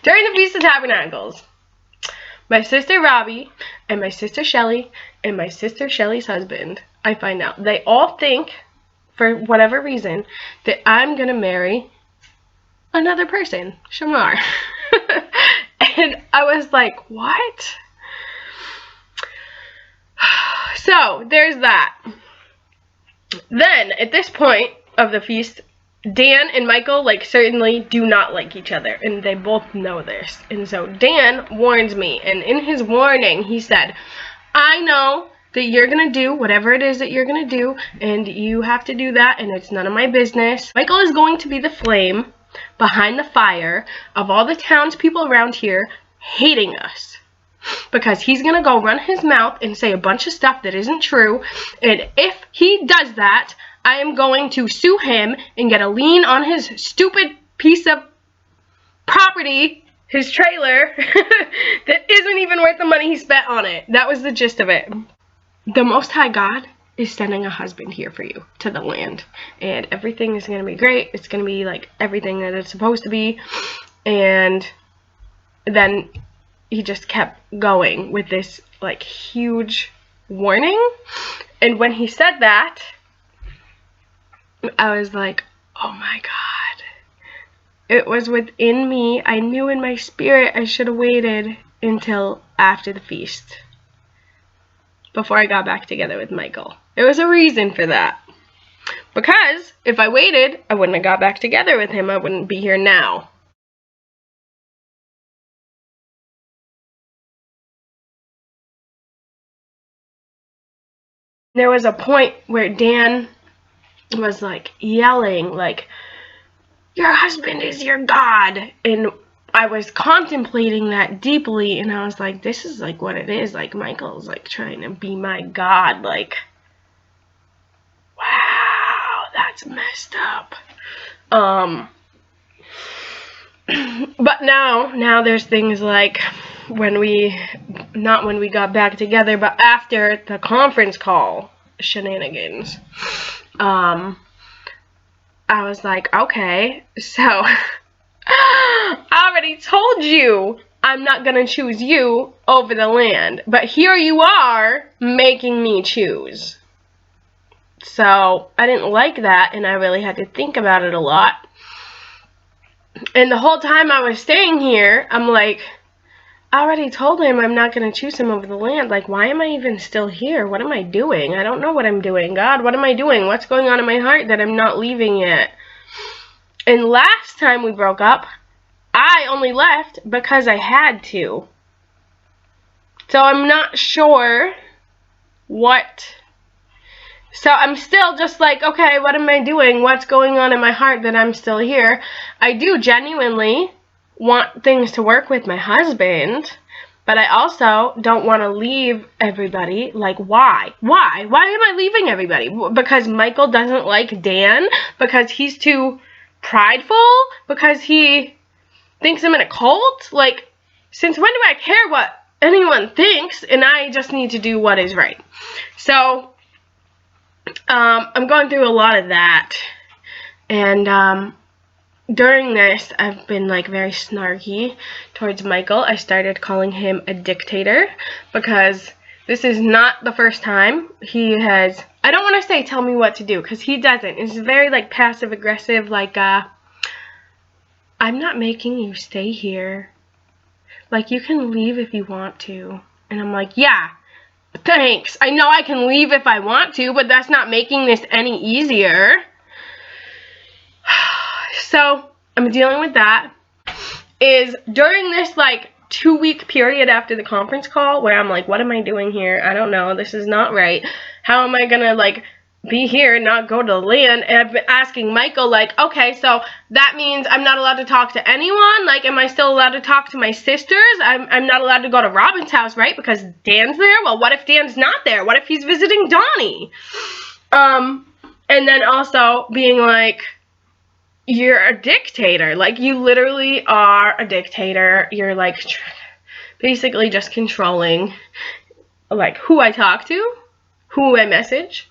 During the Feast of Tabernacles, my sister Robbie and my sister Shelly and my sister Shelly's husband, I find out, they all think, for whatever reason, that I'm going to marry another person, Shamar. And I was like, what? So, there's that. Then, at this point of the feast, Dan and Michael, like, certainly do not like each other, and they both know this. And so Dan warns me, and in his warning, he said, I know that you're going to do whatever it is that you're going to do, and you have to do that, and it's none of my business. Michael is going to be the flame behind the fire of all the townspeople around here hating us. Because he's going to go run his mouth and say a bunch of stuff that isn't true, and if he does that, I am going to sue him and get a lien on his stupid piece of property, his trailer, that isn't even worth the money he spent on it. That was the gist of it. The Most High God is sending a husband here for you to the land, and everything is going to be great. It's going to be like everything that it's supposed to be. And then he just kept going with this like huge warning, and when he said that, I was like, oh my God. It was within me. I knew in my spirit I should have waited until after the feast before I got back together with Michael. There was a reason for that. Because if I waited, I wouldn't have got back together with him. I wouldn't be here now. There was a point where Dan was like yelling like, your husband is your God, and I was contemplating that deeply, and I was like, this is like what it is, like Michael's like trying to be my God, like, wow, that's messed up. But now there's things like not when we got back together, but after the conference call shenanigans, I was like, okay, so I already told you I'm not going to choose you over the land, but here you are making me choose. So I didn't like that, and I really had to think about it a lot. And the whole time I was staying here, I'm like, I already told him I'm not going to choose him over the land. Like, why am I even still here? What am I doing? I don't know what I'm doing. God, what am I doing? What's going on in my heart that I'm not leaving yet? And last time we broke up, I only left because I had to. So I'm not sure what. So I'm still just like, okay, what am I doing? What's going on in my heart that I'm still here? I do genuinely want things to work with my husband, but I also don't want to leave everybody. Like, why? Why am I leaving everybody? Because Michael doesn't like Dan? Because he's too prideful? Because he thinks I'm in a cult? Like, since when do I care what anyone thinks, and I just need to do what is right? So I'm going through a lot of that, and during this, I've been like very snarky towards Michael. I started calling him a dictator because this is not the first time he has, I don't want to say tell me what to do, because he doesn't. It's very like passive aggressive, like I'm not making you stay here. Like, you can leave if you want to. And I'm like, yeah, thanks. I know I can leave if I want to, but that's not making this any easier. So I'm dealing with that. Is during this like 2-week period after the conference call where I'm like, what am I doing here? I don't know. This is not right. How am I gonna like be here and not go to the land? And I've been asking Michael, like, okay, so that means I'm not allowed to talk to anyone? Like, am I still allowed to talk to my sisters? I'm not allowed to go to Robin's house, right? Because Dan's there? Well, what if Dan's not there? What if he's visiting Donnie? And then also being like, you're a dictator. Like, you literally are a dictator. You're like basically just controlling like who I talk to, who I message,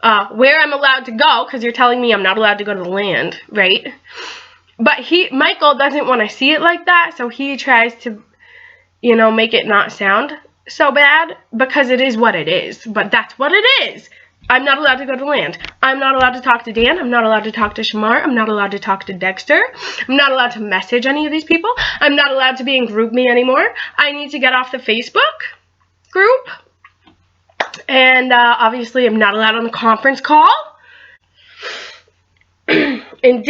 where I'm allowed to go, because you're telling me I'm not allowed to go to the land, right? But Michael doesn't want to see it like that, so he tries to, you know, make it not sound so bad, because it is what it is. But that's what it is. I'm not allowed to go to land. I'm not allowed to talk to Dan. I'm not allowed to talk to Shamar. I'm not allowed to talk to Dexter. I'm not allowed to message any of these people. I'm not allowed to be in GroupMe anymore. I need to get off the Facebook group. And obviously I'm not allowed on the conference call. And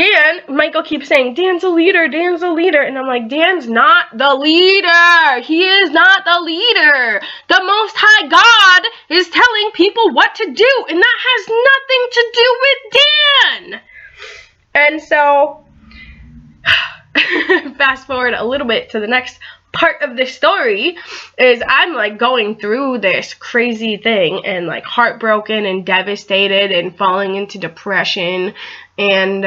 Michael keeps saying, Dan's a leader, Dan's a leader. And I'm like, Dan's not the leader. He is not the leader. The Most High God is telling people what to do. And that has nothing to do with Dan. And so, fast forward a little bit to the next part of the story, is I'm like going through this crazy thing and like heartbroken and devastated and falling into depression and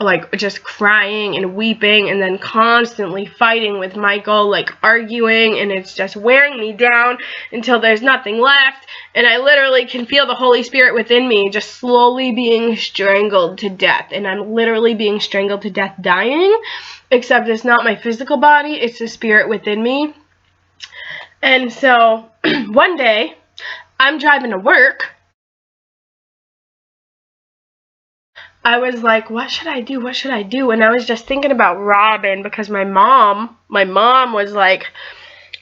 like just crying and weeping and then constantly fighting with Michael, like arguing, and it's just wearing me down until there's nothing left, and I literally can feel the Holy Spirit within me just slowly being strangled to death, and I'm literally being strangled to death dying, except it's not my physical body, it's the spirit within me. And so one day I'm driving to work. I was like, what should I do? What should I do? And I was just thinking about Robin, because my mom was like,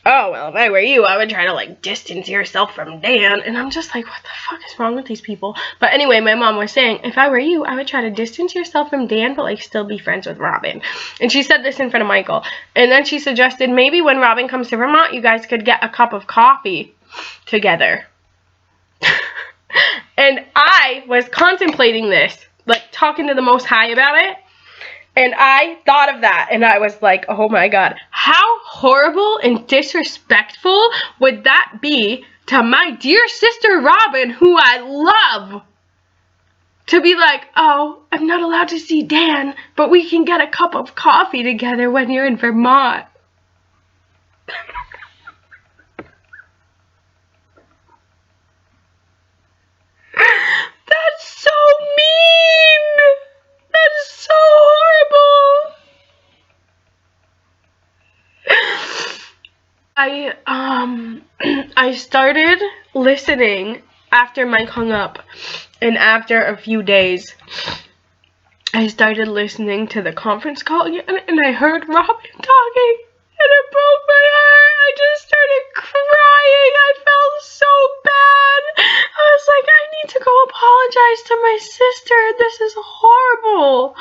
oh, well, if I were you, I would try to, like, distance yourself from Dan. And I'm just like, what the fuck is wrong with these people? But anyway, my mom was saying, if I were you, I would try to distance yourself from Dan, but, like, still be friends with Robin. And she said this in front of Michael. And then she suggested maybe when Robin comes to Vermont, you guys could get a cup of coffee together. And I was contemplating this, like talking to the Most High about it, and I thought of that, and I was like, oh my God, how horrible and disrespectful would that be to my dear sister Robin, who I love, to be like, oh, I'm not allowed to see Dan, but we can get a cup of coffee together when you're in Vermont. That's so mean. That's so horrible. I started listening after Mike hung up, and after a few days, I started listening to the conference call again, and I heard Robin talking, and it broke my heart. I just started crying. I felt so bad. I was like, I need to go apologize to my sister. This is horrible.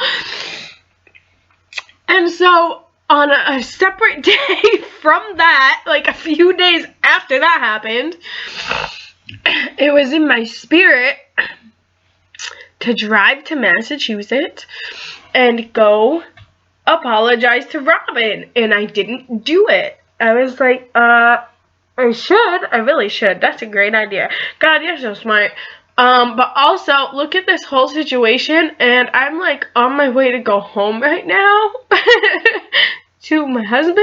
And so, on a separate day from that, like a few days after that happened, it was in my spirit to drive to Massachusetts and go apologize to Robin, and I didn't do it. I was like, I really should. That's a great idea. God, you're so smart. But also, look at this whole situation, and I'm like on my way to go home right now to my husband.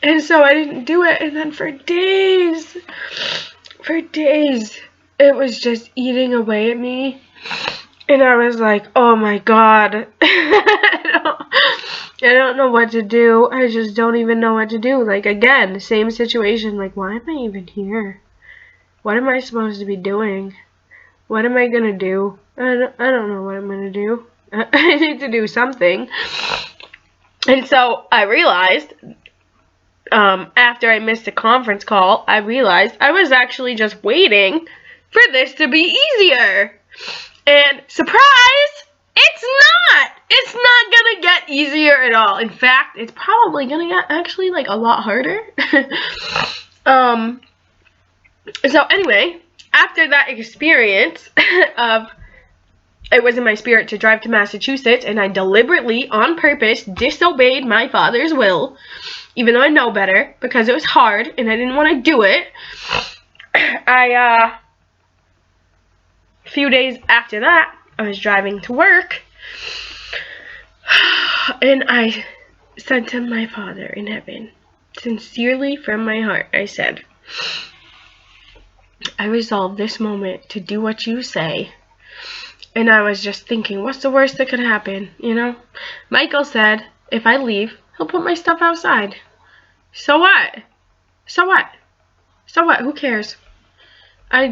And so I didn't do it, and then for days, it was just eating away at me, and I was like, oh my God, I don't know what to do. I just don't even know what to do. Like, again, same situation, like, why am I even here? What am I supposed to be doing? What am I gonna do? I don't know what I'm gonna do. I need to do something. And so I realized, after I missed a conference call, I realized I was actually just waiting for this to be easier. And surprise, it's not! It's not gonna get easier at all. In fact, it's probably gonna get actually like a lot harder. So anyway, after that experience of it was in my spirit to drive to Massachusetts, and I deliberately, on purpose, disobeyed my father's will, even though I know better, because it was hard and I didn't want to do it. A few days after that, I was driving to work, and I said to my Father in heaven, Sincerely from my heart, I said, I resolve this moment to do what you say. And I was just thinking, what's the worst that could happen, you know? Michael said, if I leave, he'll put my stuff outside. So what? So what? So what? Who cares? I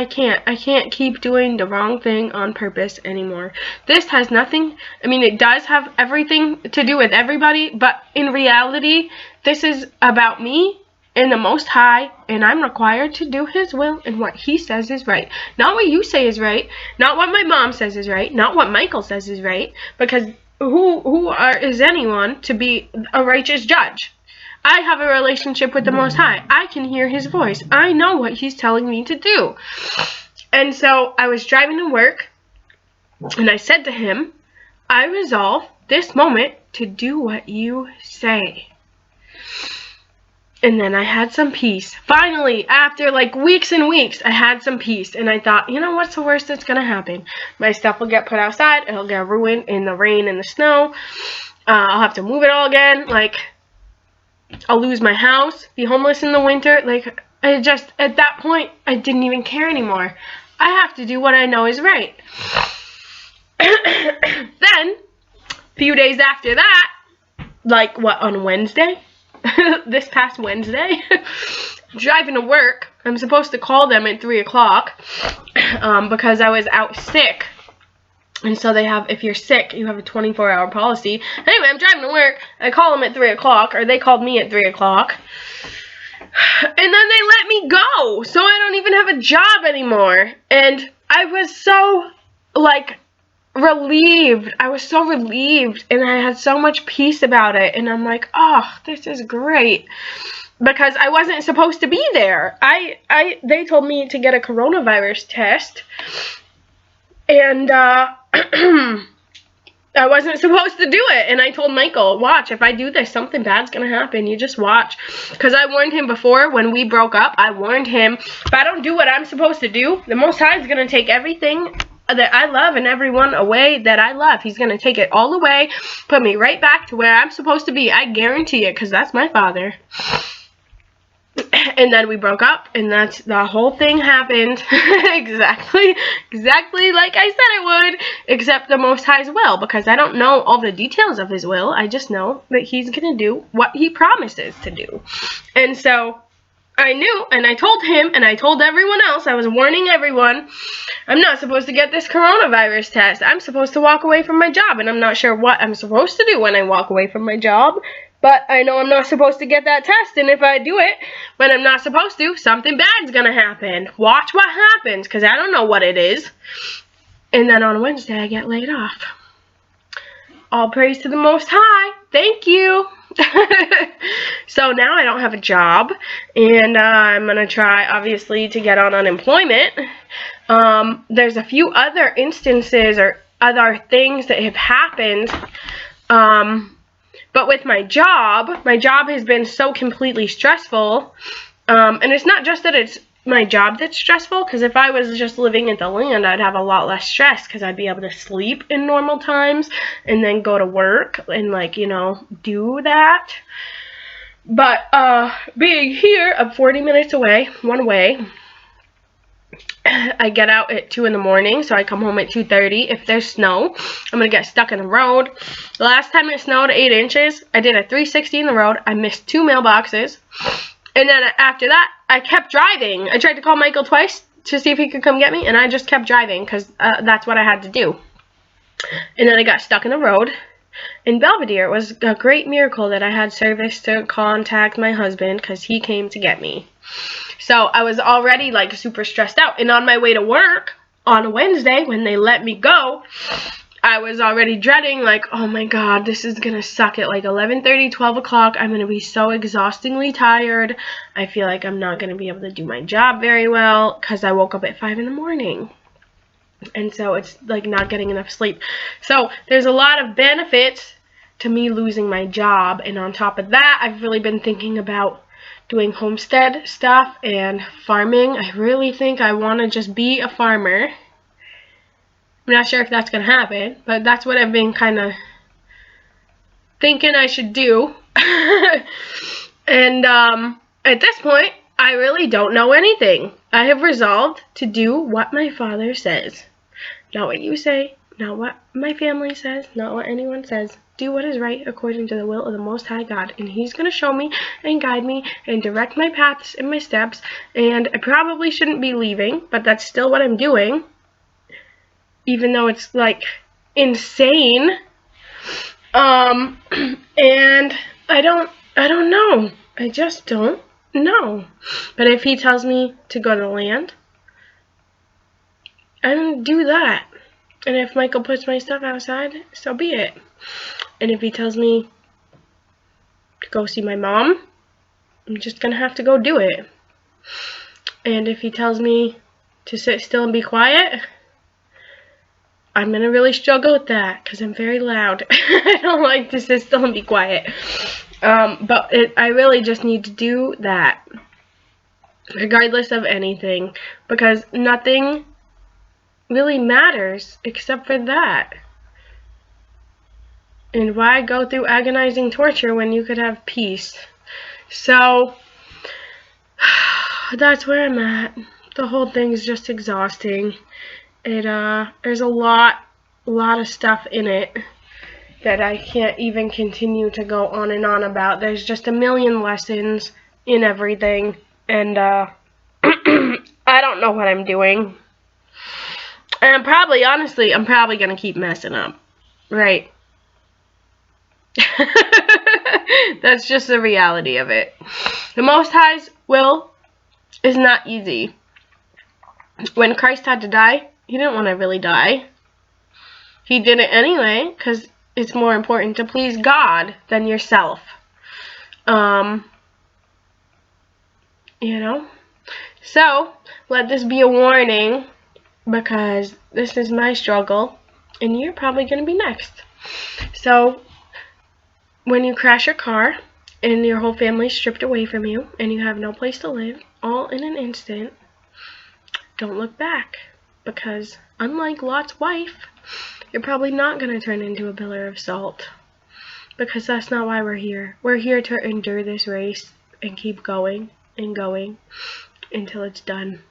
can't keep doing the wrong thing on purpose anymore. This has nothing, I mean, it does have everything to do with everybody, but in reality, this is about me and the Most High, and I'm required to do His will, and what He says is right. Not what you say is right, not what my mom says is right, not what Michael says is right, because who is anyone to be a righteous judge? I have a relationship with the Most High. I can hear His voice. I know what He's telling me to do. And so I was driving to work, and I said to him, I resolve this moment to do what you say. And then I had some peace. Finally, after like weeks and weeks, I had some peace. And I thought, you know what's the worst that's going to happen? My stuff will get put outside. It'll get ruined in the rain and the snow. I'll have to move it all again. Like, I'll lose my house, be homeless in the winter. Like, I just, at that point, I didn't even care anymore. I have to do what I know is right. Then, a few days after that, like, what, on Wednesday? This past Wednesday, driving to work, I'm supposed to call them at 3 o'clock because I was out sick. And so they have, if you're sick, you have a 24-hour policy. Anyway, I'm driving to work. I call them at 3 o'clock, or they called me at 3 o'clock. And then they let me go. So I don't even have a job anymore. And I was so, like, relieved. I was so relieved. And I had so much peace about it. And I'm like, oh, this is great. Because I wasn't supposed to be there. They told me to get a coronavirus test. And, I wasn't supposed to do it. And I told Michael, watch, if I do this, something bad's going to happen. You just watch. Because I warned him before when we broke up. I warned him, if I don't do what I'm supposed to do, the Most High is going to take everything that I love and everyone away that I love. He's going to take it all away, put me right back to where I'm supposed to be. I guarantee it, because that's my father. And then we broke up, and that's the whole thing happened exactly like I said it would, except the Most High's will, because I don't know all the details of His will. I just know that He's going to do what He promises to do. And so I knew, and I told him, and I told everyone else, I was warning everyone, I'm not supposed to get this coronavirus test. I'm supposed to walk away from my job, and I'm not sure what I'm supposed to do when I walk away from my job. But I know I'm not supposed to get that test, and if I do it when I'm not supposed to, something bad's gonna happen. Watch what happens, because I don't know what it is. And then on Wednesday, I get laid off. All praise to the Most High. Thank you. So now I don't have a job, and I'm gonna try, obviously, to get on unemployment. There's a few other instances or other things that have happened. But with my job has been so completely stressful. And it's not just that it's my job that's stressful, because if I was just living at the land, I'd have a lot less stress, because I'd be able to sleep in normal times and then go to work and, like, you know, do that. But being here, I'm 40 minutes away, one way. I get out at 2 in the morning, so I come home at 2:30. If there's snow, I'm going to get stuck in the road. The last time it snowed 8 inches, I did a 360 in the road. I missed 2 mailboxes. And then after that, I kept driving. I tried to call Michael twice to see if he could come get me, and I just kept driving because that's what I had to do. And then I got stuck in the road. In Belvedere, it was a great miracle that I had service to contact my husband, because he came to get me. So I was already, like, super stressed out. And on my way to work on Wednesday, when they let me go, I was already dreading, like, oh my God, this is going to suck at like 11:30, 12 o'clock. I'm going to be so exhaustingly tired. I feel like I'm not going to be able to do my job very well, because I woke up at 5 in the morning. And so it's like not getting enough sleep. So there's a lot of benefits to me losing my job. And on top of that, I've really been thinking about doing homestead stuff and farming. I really think I want to just be a farmer. I'm not sure if that's going to happen, but that's what I've been kind of thinking I should do. And at this point, I really don't know anything. I have resolved to do what my father says. Not what you say, not what my family says, not what anyone says. Do what is right according to the will of the Most High God. And He's going to show me and guide me and direct my paths and my steps. And I probably shouldn't be leaving, but that's still what I'm doing. Even though it's like insane. And I don't know. I just don't know. But if He tells me to go to the land, I'm going to do that. And if Michael puts my stuff outside, so be it. And if he tells me to go see my mom, I'm just going to have to go do it. And if he tells me to sit still and be quiet, I'm going to really struggle with that because I'm very loud. I don't like to sit still and be quiet. But I really just need to do that, regardless of anything, because nothing really matters except for that. And why go through agonizing torture when you could have peace? So that's where I'm at. The whole thing is just exhausting. There's a lot of stuff in it that I can't even continue to go on and on about. There's just a million lessons in everything, and I don't know what I'm doing. And honestly, I'm probably gonna keep messing up. Right. That's just the reality of it. The Most High's will is not easy. When Christ had to die, He didn't want to really die. He did it anyway, because it's more important to please God than yourself. You know? So, let this be a warning, because this is my struggle, and you're probably going to be next. So, when you crash your car, and your whole family's stripped away from you, and you have no place to live, all in an instant, don't look back. Because, unlike Lot's wife, you're probably not going to turn into a pillar of salt. Because that's not why we're here. We're here to endure this race and keep going and going until it's done.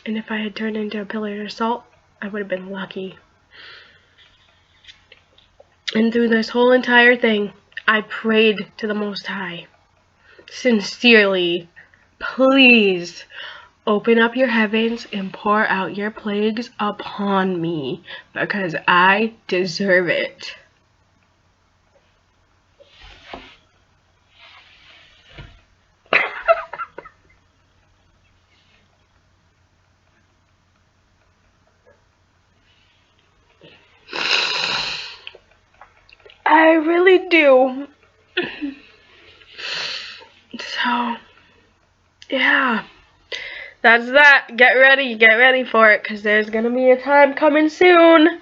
And if I had turned into a pillar of salt, I would have been lucky. And through this whole entire thing, I prayed to the Most High. Sincerely, please open up your heavens and pour out your plagues upon me, because I deserve it. I really do. So, yeah. That's that. Get ready for it, because there's going to be a time coming soon,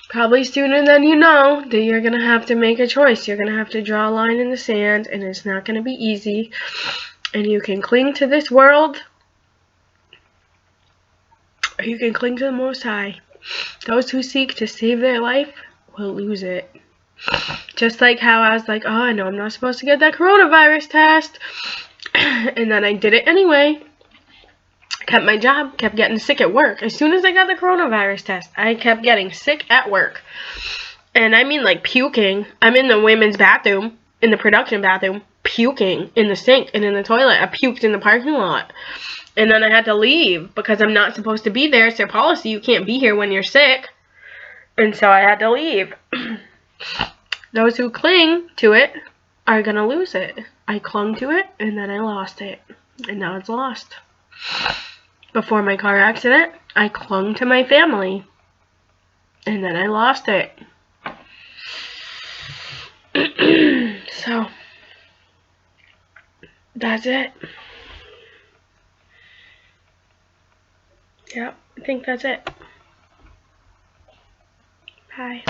probably sooner than you know, that you're going to have to make a choice. You're going to have to draw a line in the sand, and it's not going to be easy. And you can cling to this world, or you can cling to the Most High. Those who seek to save their life will lose it. Just like how I was like, oh, I know I'm not supposed to get that coronavirus test. And then I did it anyway. Kept my job, kept getting sick at work. As soon as I got the coronavirus test, I kept getting sick at work. And I mean like puking. I'm in the women's bathroom, in the production bathroom, puking in the sink and in the toilet. I puked in the parking lot. And then I had to leave because I'm not supposed to be there. It's their policy. You can't be here when you're sick. And so I had to leave. Those who cling to it are going to lose it. I clung to it, and then I lost it. And now it's lost. Before my car accident, I clung to my family. And then I lost it. So, that's it. Yep, I think that's it. Bye.